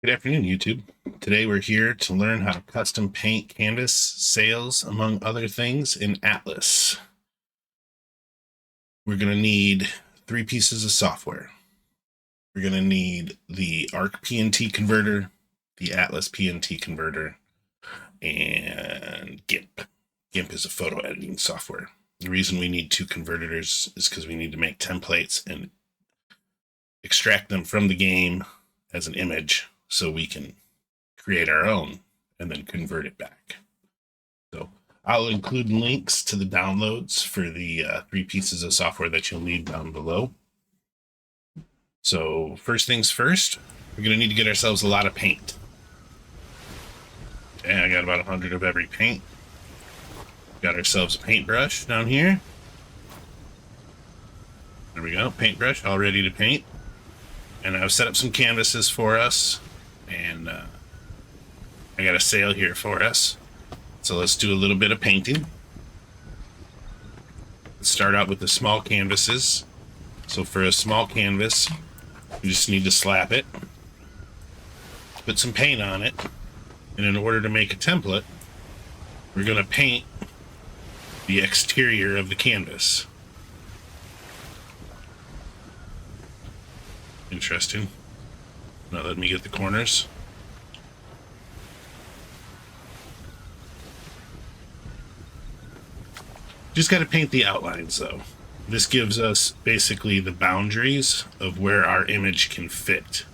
Good afternoon, YouTube. Today we're here to learn how to custom paint canvas sails, among other things, in Atlas. We're going to need 3 pieces of software. We're going to need the ARKpntConvertor, the ATLASpntConvertor, and Gimp. Gimp is a photo editing software. The reason we need 2 converters is because we need to make templates and extract them from the game as an image so we can create our own and then convert it back. So I'll include links to the downloads for the 3 pieces of software that you'll need down below. So first things first, we're going to need to get ourselves a lot of paint. Okay, I got about 100 of every paint. Got ourselves a paintbrush down here. There we go, paintbrush all ready to paint. And I've set up some canvases for us. And I got a sail here for us. So let's do a little bit of painting. Let's start out with the small canvases. So for a small canvas, you just need to slap it, put some paint on it, and in order to make a template, we're going to paint the exterior of the canvas. Interesting. Now let me get the corners. Just got to paint the outlines though. This gives us basically the boundaries of where our image can fit.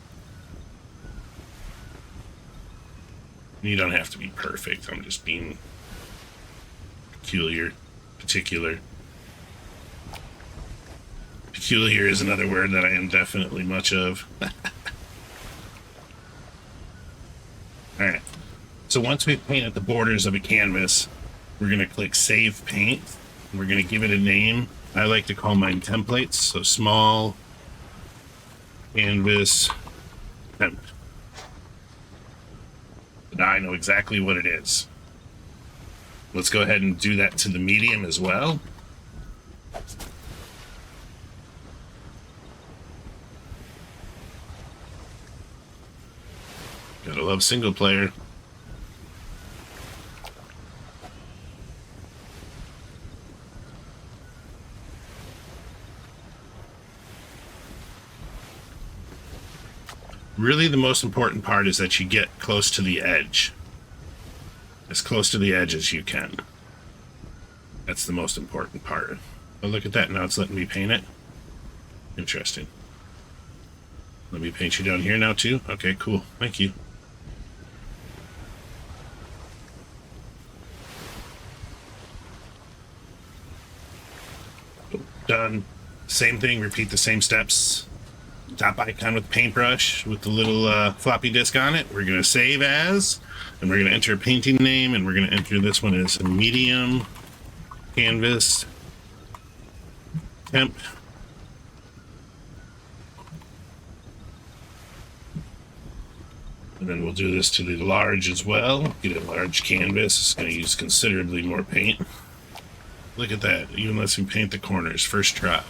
You don't have to be perfect. I'm just being particular. Peculiar is another word that I am definitely much of. Alright, so once we've painted the borders of a canvas, we're going to click Save Paint. We're going to give it a name. I like to call mine templates, so small canvas temp. But now I know exactly what it is. Let's go ahead and do that to the medium as well. Gotta love single player. Really, the most important part is that you get close to the edge. As close to the edge as you can. That's the most important part. Oh, look at that. Now it's letting me paint it. Interesting. Let me paint you down here now, too. Okay, cool. Thank you. Done. Same thing. Repeat the same steps. Top icon with paintbrush with the little floppy disk on it. We're going to save as, and we're going to enter a painting name, and we're going to enter this one as a medium canvas temp. And then we'll do this to the large as well. Get a large canvas. It's going to use considerably more paint. Look at that. Even lets me paint the corners. First try.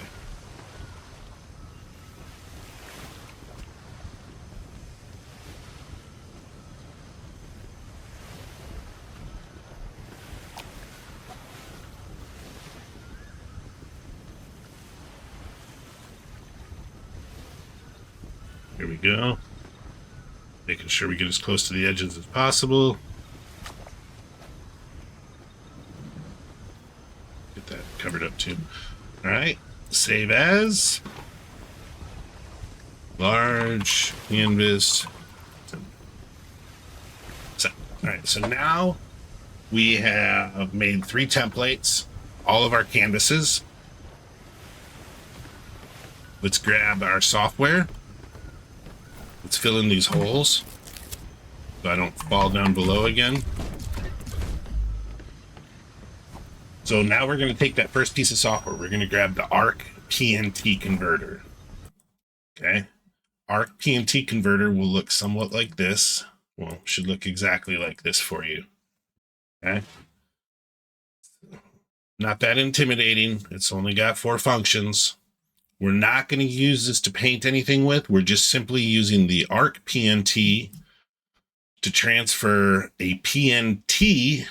Here we go. Making sure we get as close to the edges as possible. Get that covered up too. Alright, save as. Large canvas. So, alright, so now we have made 3 templates, all of our canvases. Let's grab our software. Let's fill in these holes so I don't fall down below again. So now we're going to take that first piece of software. We're going to grab the ARKpntConvertor. Okay. ARKpntConvertor will look somewhat like this. Well, should look exactly like this for you. Okay. Not that intimidating. It's only got 4 functions. We're not going to use this to paint anything with. We're just simply using the ARKpnt to transfer a PNT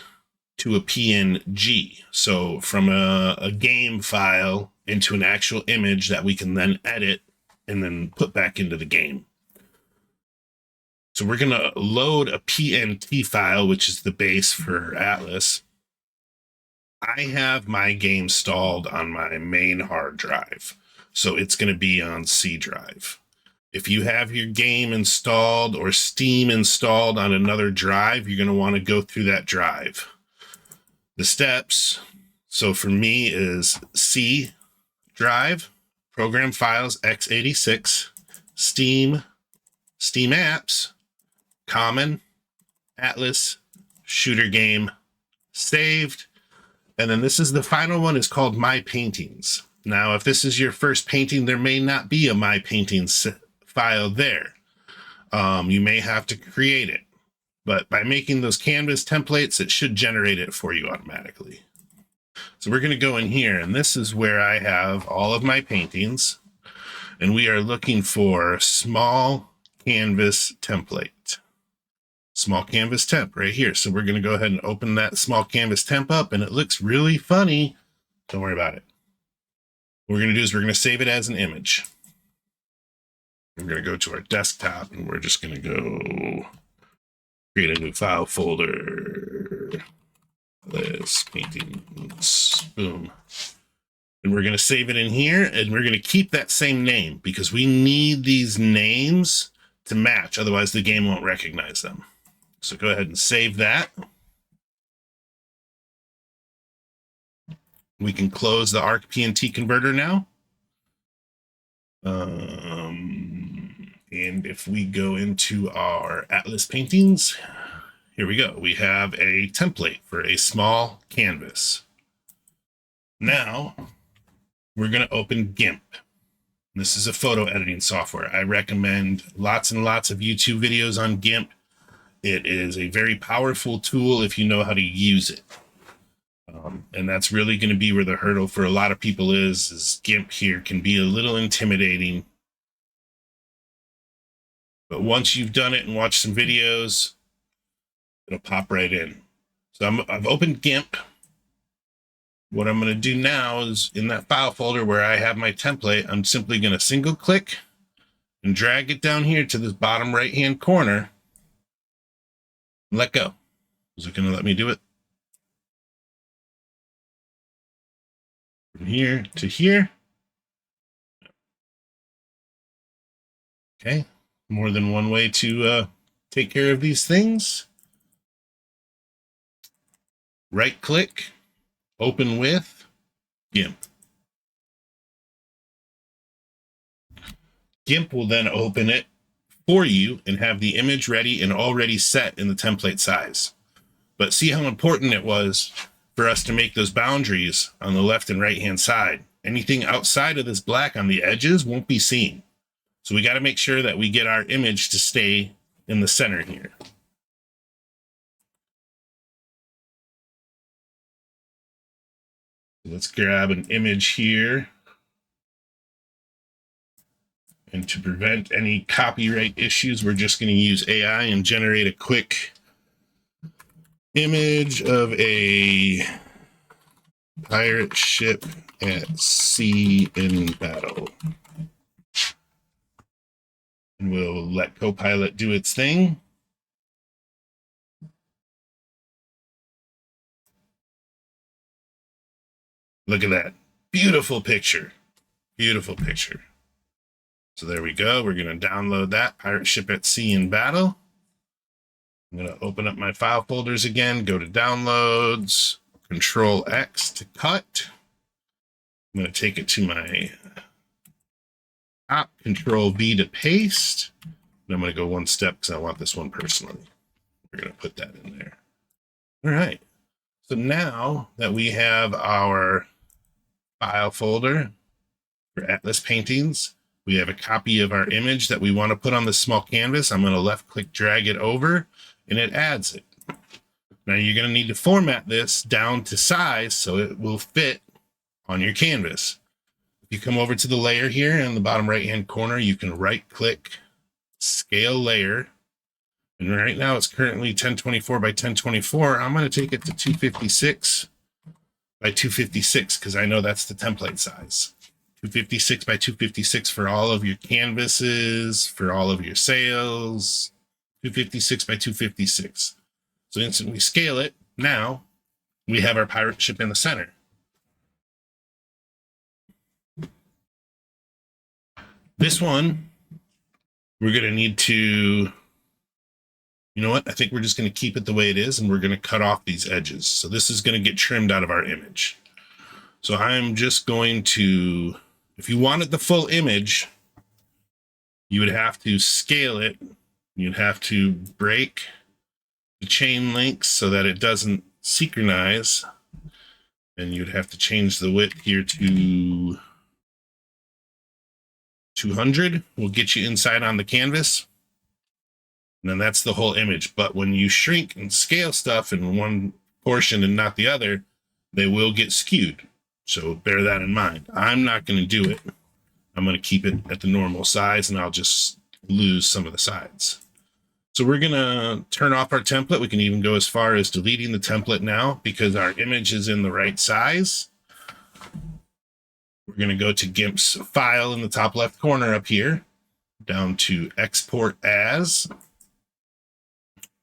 to a PNG. So from a game file into an actual image that we can then edit and then put back into the game. So we're going to load a PNT file, which is the base for Atlas. I have my game installed on my main hard drive, so it's going to be on C drive. If you have your game installed or Steam installed on another drive, you're going to want to go through that drive. The steps, so for me, is C drive, program files x86, Steam, Steam apps, common, Atlas, shooter game, saved. And then this is the final one, is called My Paintings. Now, if this is your first painting, there may not be a My Paintings file there. You may have to create it, but by making those canvas templates, it should generate it for you automatically. So we're going to go in here, and this is where I have all of my paintings, and we are looking for small canvas template. Small canvas temp right here. So we're going to go ahead and open that small canvas temp up, and it looks really funny. Don't worry about it. What we're going to do is we're going to save it as an image. We're going to go to our desktop, and we're just going to go create a new file folder. This paintings, boom. And we're going to save it in here, and we're going to keep that same name because we need these names to match. Otherwise, the game won't recognize them. So go ahead and save that. We can close the ARKpntConvertor now. And if we go into our Atlas paintings, here we go. We have a template for a small canvas. Now we're going to open Gimp. This is a photo editing software. I recommend lots and lots of YouTube videos on Gimp. It is a very powerful tool if you know how to use it. And that's really going to be where the hurdle for a lot of people is Gimp here can be a little intimidating. But once you've done it and watched some videos, it'll pop right in. So I've opened Gimp. What I'm going to do now is in that file folder where I have my template, I'm simply going to single click and drag it down here to this bottom right-hand corner and let go. Is it going to let me do it? From here to here. Okay. More than one way to take care of these things. Right click, open with Gimp. Gimp will then open it for you and have the image ready and already set in the template size. But see how important it was for us to make those boundaries on the left and right hand side. Anything outside of this black on the edges won't be seen. So we got to make sure that we get our image to stay in the center here. Let's grab an image here. And to prevent any copyright issues, we're just going to use AI and generate a quick image of a pirate ship at sea in battle. And we'll let Copilot do its thing. Look at that. Beautiful picture. Beautiful picture. So there we go. We're going to download that pirate ship at sea in battle. I'm going to open up my file folders again, go to downloads, Control X to cut. I'm going to take it to my top, Control V to paste. And I'm going to go one step because I want this one personally. We're going to put that in there. All right. So now that we have our file folder for Atlas paintings, we have a copy of our image that we want to put on the small canvas. I'm going to left click, drag it over, and it adds it. Now you're going to need to format this down to size so it will fit on your canvas. If you come over to the layer here in the bottom right hand corner, you can right click, scale layer, And right now it's currently 1024 by 1024. I'm going to take it to 256 by 256 because I know that's the template size. 256 by 256 for all of your canvases, for all of your sales. 256 by 256. So instantly scale it. Now we have our pirate ship in the center. This one, we're going to need to, you know what? I think we're just going to keep it the way it is, and we're going to cut off these edges. So this is going to get trimmed out of our image. So I'm just going to, if you wanted the full image, you would have to scale it. You'd have to break the chain links so that it doesn't synchronize. And you'd have to change the width here to 200. Will get you inside on the canvas. And then that's the whole image. But when you shrink and scale stuff in one portion and not the other, they will get skewed. So bear that in mind. I'm not going to do it. I'm going to keep it at the normal size, and I'll just lose some of the sides. So we're going to turn off our template. We can even go as far as deleting the template now because our image is in the right size. We're going to go to Gimp's file in the top left corner up here, down to export as,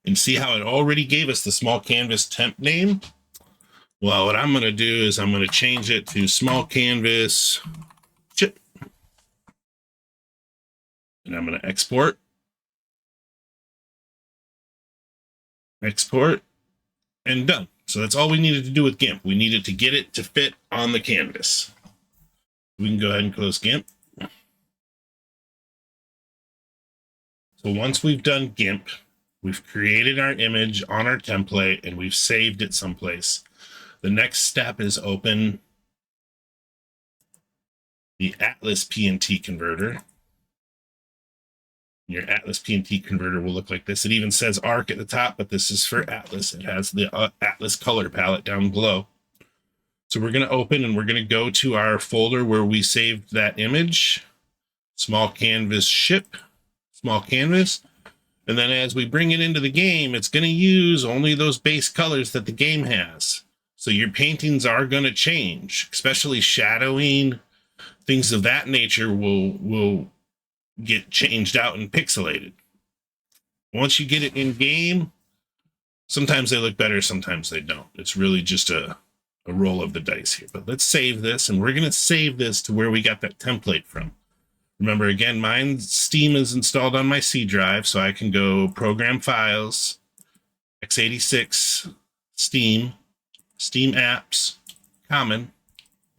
and see how it already gave us the small canvas temp name. Well, what I'm going to do is I'm going to change it to small canvas chip. And I'm going to export. Export. And done. So that's all we needed to do with Gimp. We needed to get it to fit on the canvas. We can go ahead and close Gimp. So once we've done Gimp, we've created our image on our template and we've saved it someplace. The next step is open the ATLASpntConvertor. Your ATLASpntConvertor will look like this. It even says ARK at the top, but this is for Atlas. It has the Atlas color palette down below. So we're going to open and we're going to go to our folder where we saved that image. Small canvas ship, small canvas. And then as we bring it into the game, it's going to use only those base colors that the game has. So your paintings are going to change, especially shadowing, things of that nature will get changed out and pixelated. Once you get it in game, sometimes they look better, sometimes they don't. It's really just a roll of the dice here. But let's save this, and we're going to save this to where we got that template from. Remember, again, Steam is installed on my C drive, so I can go Program Files, x86, Steam Apps, Common,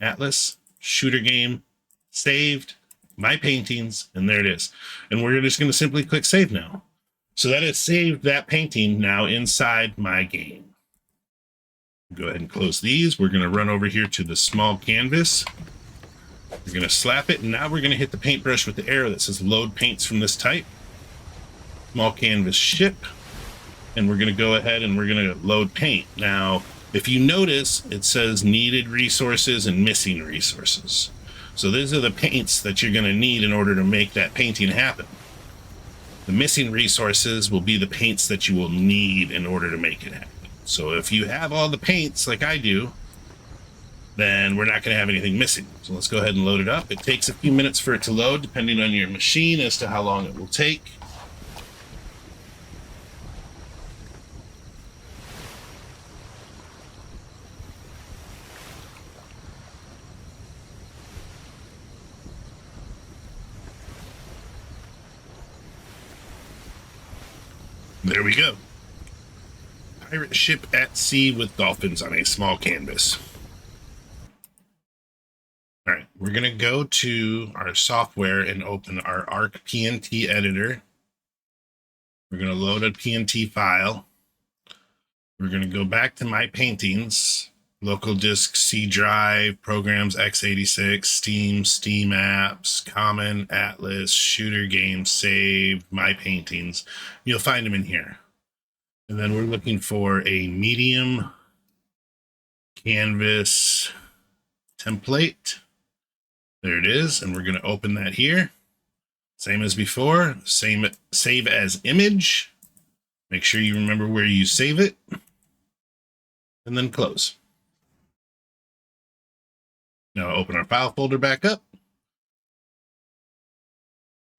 Atlas, Shooter Game, Saved, My Paintings, and there it is. And we're just going to simply click Save now. So that has saved that painting now inside my game. Go ahead and close these. We're going to run over here to the small canvas. We're going to slap it, and now we're going to hit the paintbrush with the arrow that says Load Paints from this type. Small canvas ship. And we're going to go ahead and we're going to load paint. Now, if you notice, it says needed resources and missing resources. So these are the paints that you're going to need in order to make that painting happen. The missing resources will be the paints that you will need in order to make it happen. So if you have all the paints like I do, then we're not going to have anything missing. So let's go ahead and load it up. It takes a few minutes for it to load, depending on your machine as to how long it will take. There we go. Pirate ship at sea with dolphins on a small canvas. All right, we're going to go to our software and open our ARKPNT editor. We're going to load a PNT file. We're going to go back to My Paintings, local disk C drive, programs x86, Steam Apps, Common, Atlas, Shooter Game, Save, My Paintings. You'll find them in here. And then we're looking for a medium canvas template. There it is. And we're going to open that here. Same as before. Save as image. Make sure you remember where you save it, and then close. Now open our file folder back up.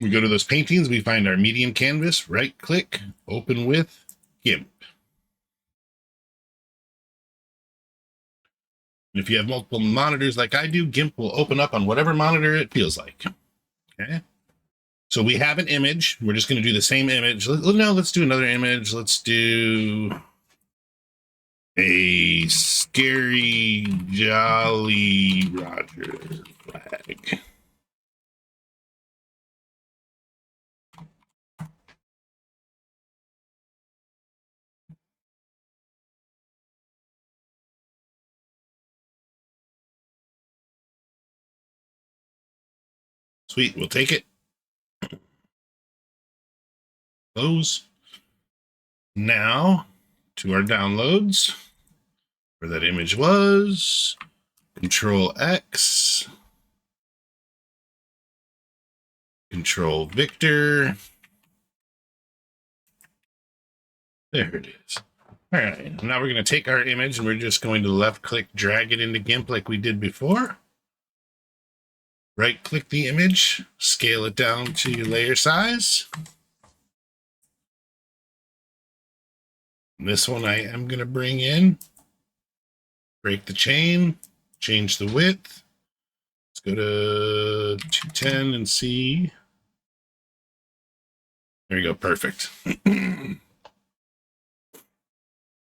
We go to those paintings, we find our medium canvas, right click, open with Gimp. And if you have multiple monitors like I do, Gimp will open up on whatever monitor it feels like. Okay. So we have an image. We're just going to do the same image. No, let's do another image. Let's do a scary Jolly Roger flag. Sweet, we'll take it. Close. Now to our downloads, where that image was. Control X. Control Victor. There it is. All right, now we're going to take our image and we're just going to left click, drag it into Gimp like we did before. Right click the image, scale it down to your layer size. This one I am going to bring in, break the chain, change the width. Let's go to 210 and see. There you go, perfect. And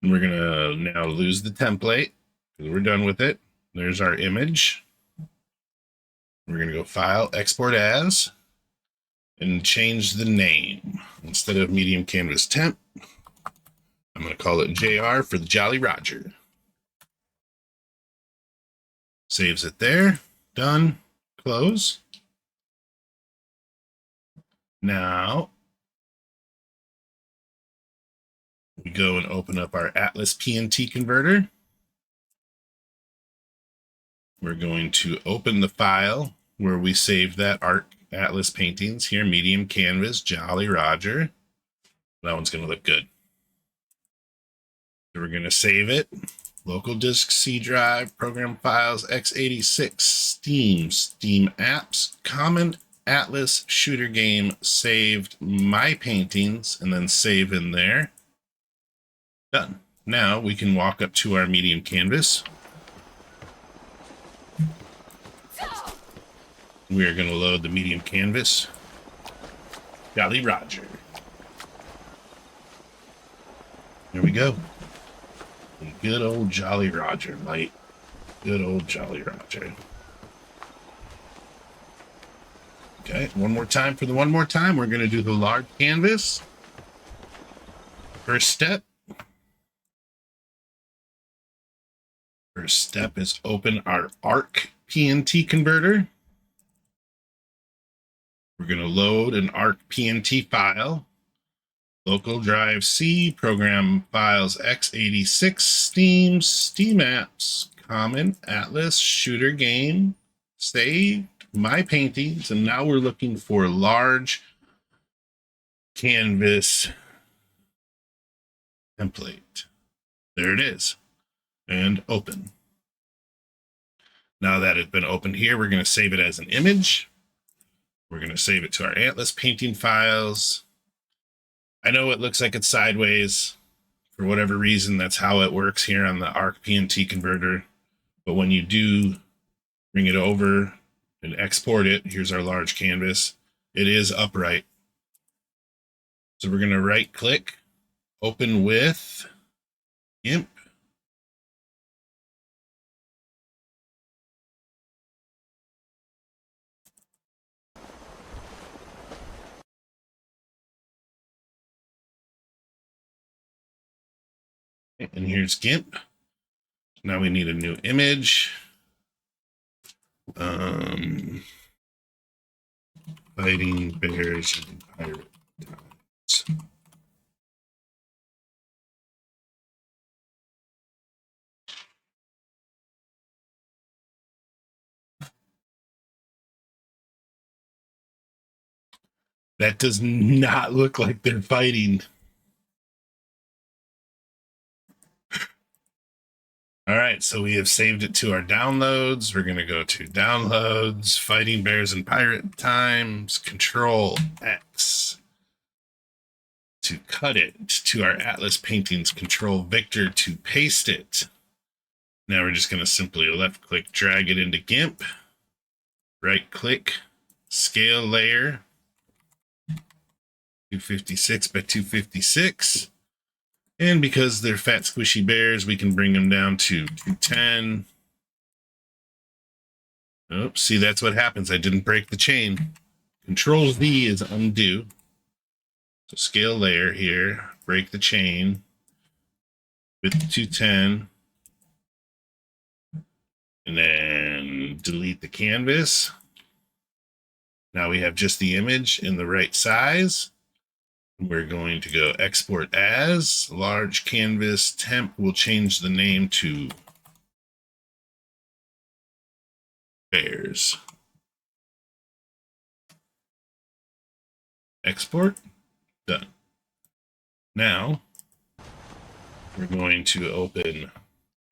we're gonna now lose the template because we're done with it. There's our image. We're gonna go File, Export As, and change the name. Instead of Medium Canvas Temp, I'm gonna call it JR for the Jolly Roger. Saves it there. Done. Close. Now we go and open up our ATLASpntConvertor. We're going to open the file where we saved that Atlas paintings here, medium canvas, Jolly Roger. That one's going to look good. So we're going to save it. Local disk C drive, program files, x86, Steam, Steam apps, common Atlas shooter game, saved my paintings, and then save in there. Done. Now we can walk up to our medium canvas. We are going to load the medium canvas. Jolly Roger. There we go. Good old Jolly Roger, mate. Good old Jolly Roger. Okay, one more time for the one more time. We're going to do the large canvas. First step. First step is open our ARKpntConvertor. We're going to load an ARKpnt file. Local drive C, program files x86, Steam, Steam apps, common, Atlas, shooter game, saved, my paintings, and now we're looking for large canvas template. There it is. And open. Now that it's been opened here, we're going to save it as an image. We're going to save it to our Atlas painting files. I know it looks like it's sideways. For whatever reason, that's how it works here on the ARKpntConvertor. But when you do bring it over and export it, here's our large canvas. It is upright. So we're going to right click, open with Gimp. And here's Gimp. Now we need a new image. Fighting bears and pirate times. That does not look like they're fighting. All right, so we have saved it to our downloads. We're going to go to downloads, Fighting Bears and Pirate Times, Control X to cut it to our Atlas paintings, Control Victor to paste it. Now we're just going to simply left click, drag it into Gimp, right click, scale layer, 256 by 256. And because they're fat, squishy bears, we can bring them down to 210. Oops, see, that's what happens. I didn't break the chain. Control V is undo. So scale layer here, break the chain with 210. And then delete the canvas. Now we have just the image in the right size. We're going to go export as large canvas temp. We'll change the name to bears. Export, done. Now we're going to open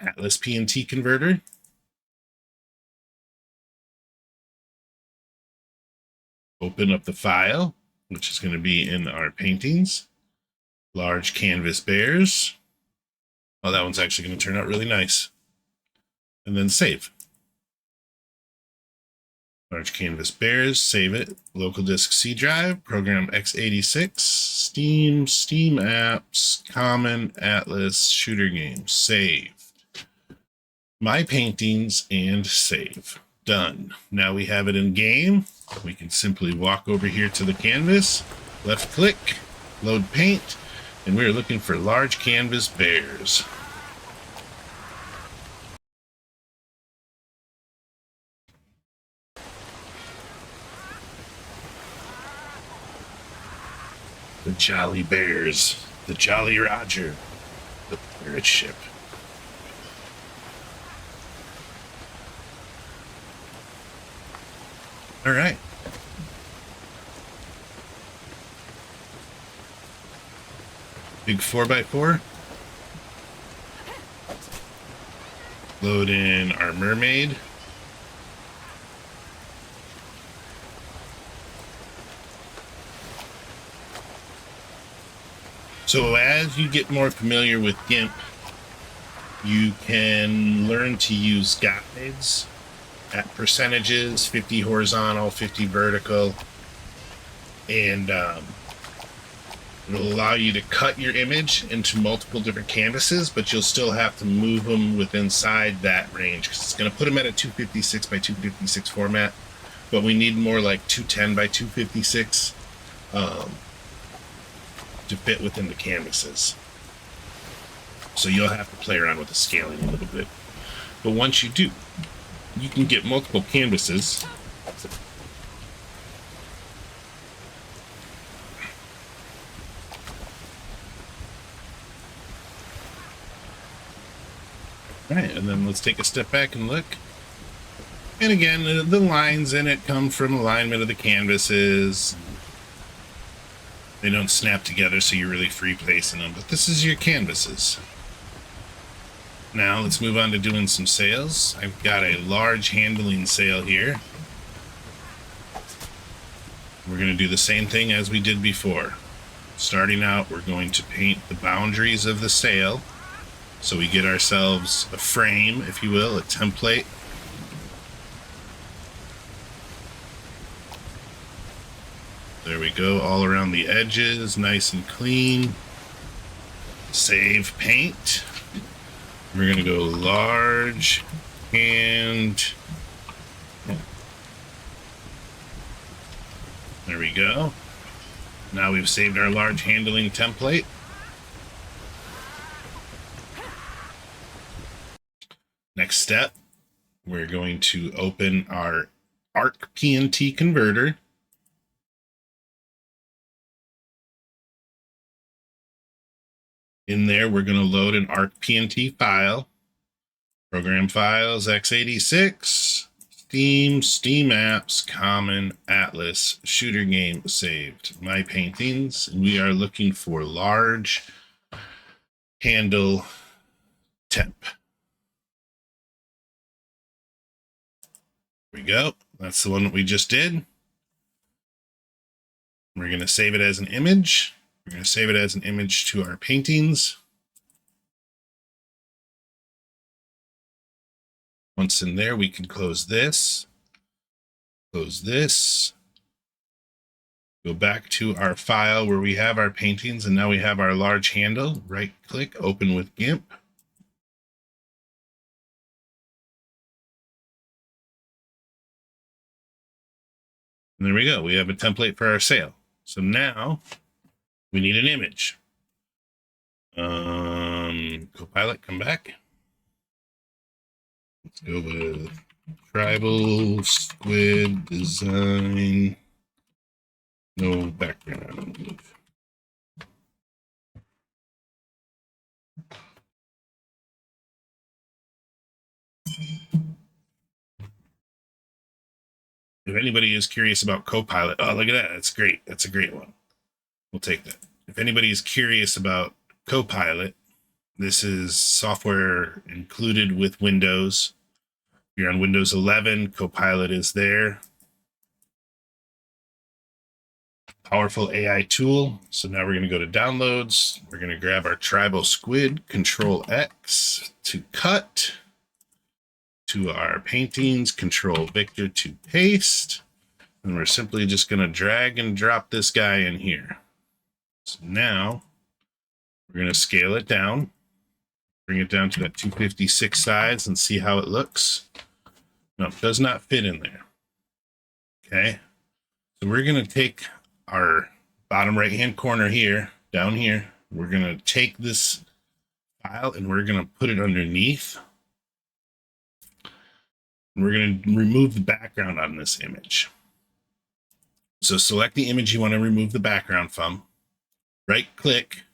ATLASpntConvertor. Open up the file, which is going to be in our paintings, large canvas bears. Oh, that one's actually going to turn out really nice. And then save. Large canvas bears, save it. Local disk C drive, program x86, Steam, Steam apps, common, Atlas, shooter games, saved. My paintings and save. Done. Now we have it in game. We can simply walk over here to the canvas, left click, load paint, and we're looking for large canvas bears. The Jolly Bears, the Jolly Roger, the pirate ship. All right. Big 4x4. Load in our mermaid. So as you get more familiar with Gimp, you can learn to use guides at percentages, 50 horizontal, 50 vertical, and it'll allow you to cut your image into multiple different canvases, but you'll still have to move them within inside that range because it's going to put them at a 256 by 256 format, but we need more like 210 by 256 to fit within the canvases. So you'll have to play around with the scaling a little bit. But once you do, you can get multiple canvases. All right, and then let's take a step back and look. And again, the lines in it come from alignment of the canvases. They don't snap together, so you're really free placing them. But this is your canvases. Now let's move on to doing some sales. I've got a large handling sail here. We're going to do the same thing as we did before. Starting out, we're going to paint the boundaries of the sail. So we get ourselves a frame, if you will, a template. There we go, all around the edges, nice and clean. Save paint. We're going to go large and there we go. Now we've saved our large handling template. Next step, we're going to open our ARKpntConvertor. In there, we're going to load an ARKpnt file. Program files, x86, Steam, Steam apps, common, Atlas, shooter game, saved. My paintings. We are looking for large handle temp. There we go. That's the one that we just did. We're going to save it as an image. We're going to save it as an image to our paintings. Once in there, we can close this, go back to our file where we have our paintings, and now we have our large handle. Right click, open with Gimp. And there we go. We have a template for our sail. So now we need an image. Copilot, come back. Let's go with tribal squid design. No background. If anybody is curious about Copilot, oh, look at that. That's great. That's a great one. We'll take that. If anybody is curious about Copilot, this is software included with Windows. If you're on Windows 11, Copilot is there. Powerful AI tool. So now we're going to go to downloads. We're going to grab our tribal squid, Control X to cut. To our paintings, Control Victor to paste. And we're simply just going to drag and drop this guy in here. So now we're going to scale it down, bring it down to that 256 size and see how it looks. No, it does not fit in there. Okay. So we're going to take our bottom right hand corner here, down here. We're going to take this file and we're going to put it underneath. And we're going to remove the background on this image. So select the image you want to remove the background from. Right click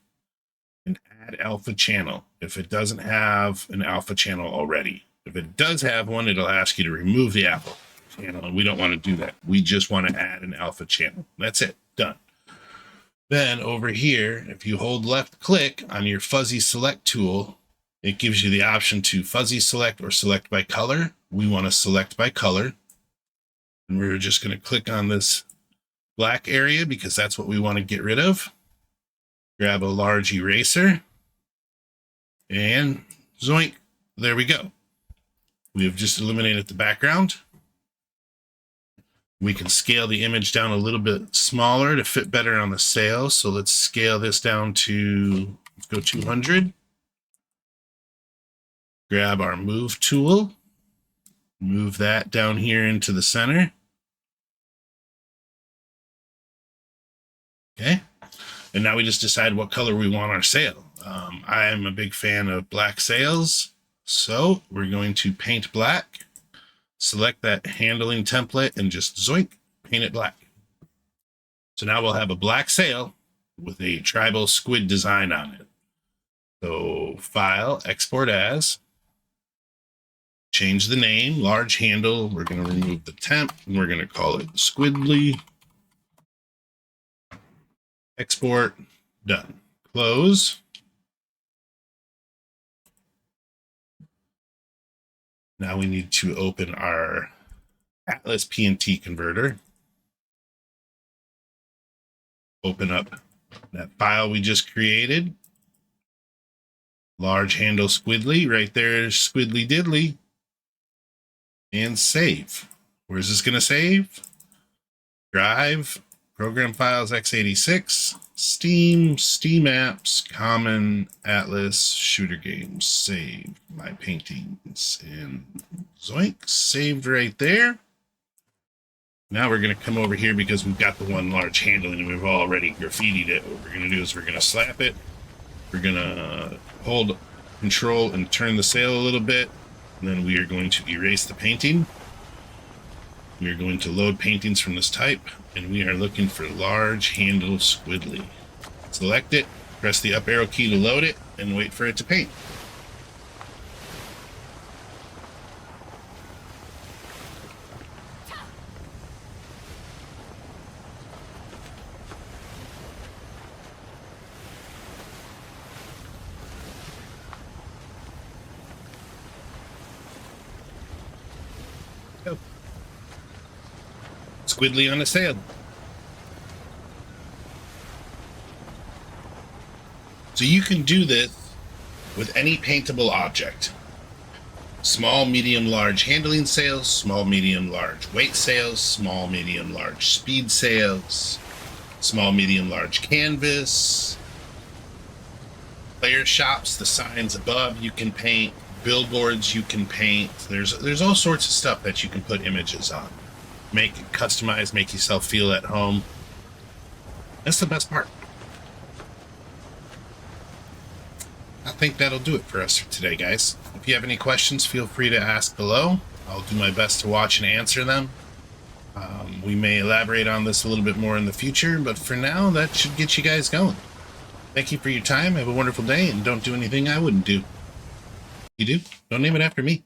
and add alpha channel if it doesn't have an alpha channel already. If it does have one, it'll ask you to remove the alpha channel, and we don't want to do that. We just want to add an alpha channel. That's it. Done. Then over here, if you hold left click on your fuzzy select tool, it gives you the option to fuzzy select or select by color. We want to select by color. And we're just going to click on this black area because that's what we want to get rid of. Grab a large eraser and zoink, there we go. We have just eliminated the background. We can scale the image down a little bit smaller to fit better on the sail. So let's scale this down to, let's go 200. Grab our move tool, move that down here into the center. Okay. And now we just decide what color we want our sail. I am a big fan of black sails. So we're going to paint black, select that handling template and just zoink, paint it black. So now we'll have a black sail with a tribal squid design on it. So file, export as, change the name, large handle. We're going to remove the temp and we're going to call it Squidly. Export, done. Close. Now we need to open our ATLASpntConvertor. Open up that file we just created. Large handle Squidly, right there, Squidly Diddly. And save. Where's this going to save? Drive. Program files x86, Steam, Steam apps, Common, Atlas, Shooter games, save my paintings, and zoink, saved right there. Now we're going to come over here because we've got the one large handle and we've already graffitied it. What we're going to do is we're going to slap it. We're going to hold Control and turn the sail a little bit. And then we are going to erase the painting. We are going to load paintings from this type, and we are looking for large handle Squidly. Select it, press the up arrow key to load it, and wait for it to paint. squiddly on a sail. So you can do this with any paintable object. Small, medium, large handling sails, small, medium, large weight sails, small, medium, large speed sails, small, medium, large canvas, player shops, the signs above you can paint, billboards you can paint. There's all sorts of stuff that you can put images on. Make it customized, make yourself feel at home. That's the best part. I think that'll do it for us for today, guys. If you have any questions, feel free to ask below. I'll do my best to watch and answer them. We may elaborate on this a little bit more in the future, but for now, that should get you guys going. Thank you for your time. Have a wonderful day, and don't do anything I wouldn't do. You do? Don't name it after me.